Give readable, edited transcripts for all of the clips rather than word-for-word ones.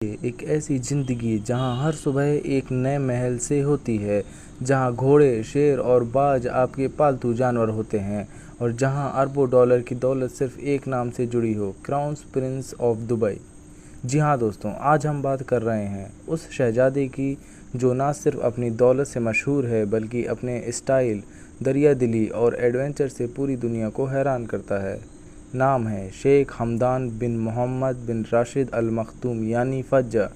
एक ऐसी ज़िंदगी जहां हर सुबह एक नए महल से होती है, जहां घोड़े, शेर और बाज आपके पालतू जानवर होते हैं और जहां अरबों डॉलर की दौलत सिर्फ एक नाम से जुड़ी हो, क्राउन प्रिंस ऑफ दुबई। जी हाँ दोस्तों, आज हम बात कर रहे हैं उस शहजादे की जो ना सिर्फ अपनी दौलत से मशहूर है बल्कि अपने स्टाइल, दरियादिली और एडवेंचर से पूरी दुनिया को हैरान करता है। नाम है शेख हमदान बिन मोहम्मद बिन राशिद अल मखदूम यानी फज्जा।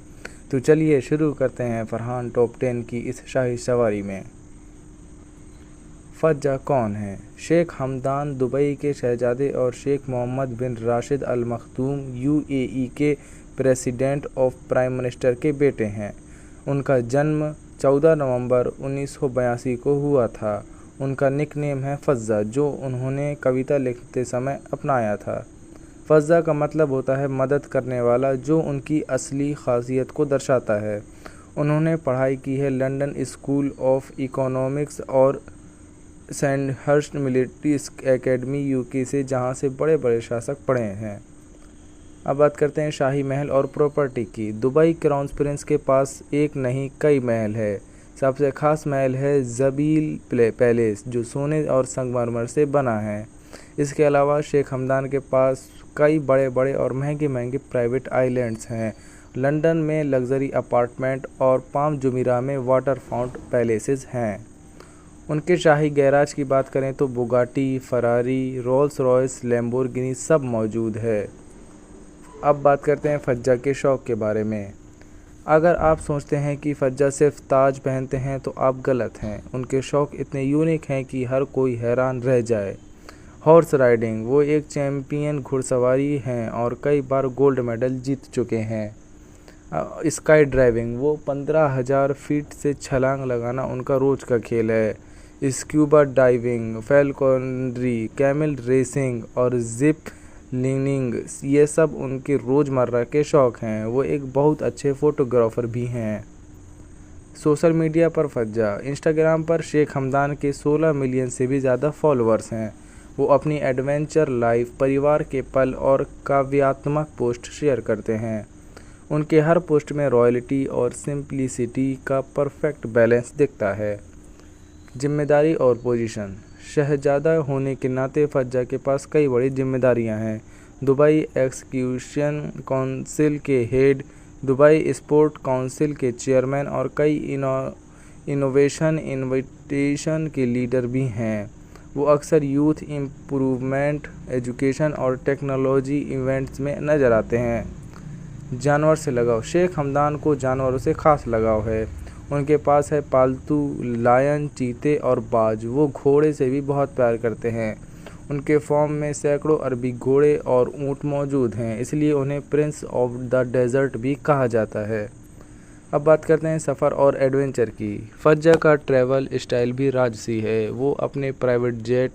तो चलिए शुरू करते हैं फरहान टॉप 10 की इस शाही सवारी में। फज्जा कौन है? शेख हमदान दुबई के शहजादे और शेख मोहम्मद बिन राशिद अल मखदूम यूएई के प्रेसिडेंट ऑफ प्राइम मिनिस्टर के बेटे हैं। उनका जन्म 14 नवंबर 1982 को हुआ था। उनका निकनेम है फज्जा, जो उन्होंने कविता लिखते समय अपनाया था। फज्जा का मतलब होता है मदद करने वाला, जो उनकी असली खासियत को दर्शाता है। उन्होंने पढ़ाई की है लंदन स्कूल ऑफ इकोनॉमिक्स और सैंडहर्स्ट मिलिट्री एकेडमी यूके से, जहां से बड़े बड़े शासक पढ़े हैं। अब बात करते हैं शाही महल और प्रॉपर्टी की। दुबई क्राउन प्रिंस के पास एक नहीं कई महल है। सबसे खास महल है जबील पैलेस, जो सोने और संगमरमर से बना है। इसके अलावा शेख हमदान के पास कई बड़े बड़े और महंगे महंगे प्राइवेट आइलैंड्स हैं। लंदन में लग्जरी अपार्टमेंट और पाम जुमीरा में वाटर फाउंट पैलेसेस हैं। उनके शाही गैराज की बात करें तो Bugatti, Ferrari, Rolls Royce, Lamborghini सब मौजूद है। अब बात करते हैं फज्जा के शौक़ के बारे में। अगर आप सोचते हैं कि फज्जा सिर्फ ताज पहनते हैं तो आप गलत हैं। उनके शौक़ इतने यूनिक हैं कि हर कोई हैरान रह जाए। हॉर्स राइडिंग, वो एक चैम्पियन घुड़सवारी हैं और कई बार गोल्ड मेडल जीत चुके हैं। स्काई ड्राइविंग, वो 15,000 फीट से छलांग लगाना उनका रोज़ का खेल है। स्क्यूबा डाइविंग, फैल्कनरी, कैमल रेसिंग और जिप लाइनिंग, ये सब उनके रोज़मर्रा के शौक़ हैं। वो एक बहुत अच्छे फ़ोटोग्राफ़र भी हैं। सोशल मीडिया पर फज्जा, इंस्टाग्राम पर शेख हमदान के 16 मिलियन से भी ज़्यादा फॉलोअर्स हैं। वो अपनी एडवेंचर लाइफ, परिवार के पल और काव्यात्मक पोस्ट शेयर करते हैं। उनके हर पोस्ट में रॉयल्टी और सिंप्लिसिटी का परफेक्ट बैलेंस दिखता है। जिम्मेदारी और पोजीशन, शहजादा होने के नाते फज्जा के पास कई बड़ी जिम्मेदारियां हैं। दुबई एग्जीक्यूशन काउंसिल के हेड, दुबई स्पोर्ट काउंसिल के चेयरमैन और कई इनोवेशन इन्विटेशन के लीडर भी हैं। वो अक्सर यूथ इम्प्रूवमेंट, एजुकेशन और टेक्नोलॉजी इवेंट्स में नज़र आते हैं। जानवर से लगाव, शेख हमदान को जानवरों से ख़ास लगाव है। उनके पास है पालतू लायन, चीते और बाज। वो घोड़े से भी बहुत प्यार करते हैं। उनके फॉर्म में सैकड़ों अरबी घोड़े और ऊँट मौजूद हैं, इसलिए उन्हें प्रिंस ऑफ द डेजर्ट भी कहा जाता है। अब बात करते हैं सफ़र और एडवेंचर की। फज्जा का ट्रैवल स्टाइल भी राजसी है। वो अपने प्राइवेट जेट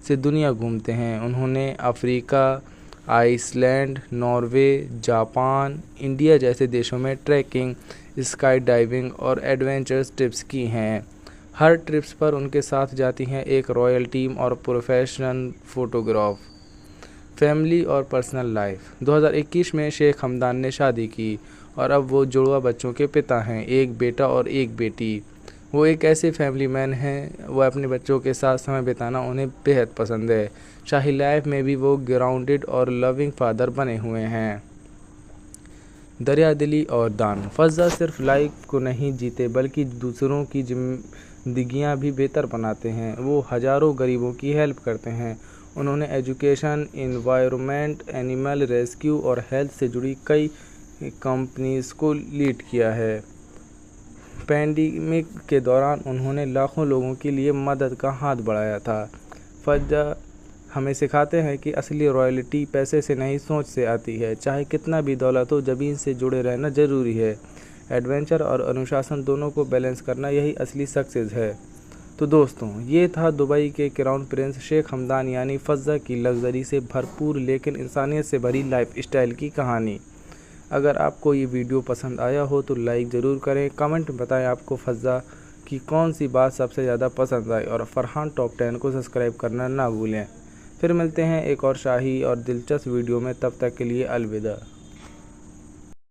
से दुनिया घूमते हैं। उन्होंने Africa, Iceland, Norway, Japan, India जैसे देशों में ट्रैकिंग, स्काई डाइविंग और एडवेंचरस ट्रिप्स की हैं। हर ट्रिप्स पर उनके साथ जाती हैं एक रॉयल टीम और प्रोफेशनल फ़ोटोग्राफ। फैमिली और पर्सनल लाइफ, 2021 में शेख हमदान ने शादी की और अब वो जुड़वा बच्चों के पिता हैं, एक बेटा और एक बेटी। वो एक ऐसे फैमिली मैन हैं, वो अपने बच्चों के साथ समय बिताना उन्हें बेहद पसंद है। शाही लाइफ में भी वो ग्राउंडेड और लविंग फादर बने हुए हैं। दरियादिली और दान, फज्जा सिर्फ लाइफ को नहीं जीते बल्कि दूसरों की जिंदगियां भी बेहतर बनाते हैं। वो हज़ारों गरीबों की हेल्प करते हैं। उन्होंने एजुकेशन, एनवायरनमेंट, एनिमल रेस्क्यू और हेल्थ से जुड़ी कई कंपनीज को लीड किया है। पैंडेमिक के दौरान उन्होंने लाखों लोगों के लिए मदद का हाथ बढ़ाया था। फज्जा हमें सिखाते हैं कि असली रॉयल्टी पैसे से नहीं, सोच से आती है। चाहे कितना भी दौलत हो, ज़मीन से जुड़े रहना ज़रूरी है। एडवेंचर और अनुशासन दोनों को बैलेंस करना यही असली सक्सेस है। तो दोस्तों, ये था दुबई के क्राउन प्रिंस शेख हमदान यानी फज्जा की लग्जरी से भरपूर लेकिन इंसानियत से भरी लाइफ स्टाइल की कहानी। अगर आपको ये वीडियो पसंद आया हो तो लाइक ज़रूर करें। कमेंट में बताएं आपको फज्जा की कौन सी बात सबसे ज़्यादा पसंद आई और फरहान टॉप 10 को सब्सक्राइब करना ना भूलें। फिर मिलते हैं एक और शाही और दिलचस्प वीडियो में, तब तक के लिए अलविदा।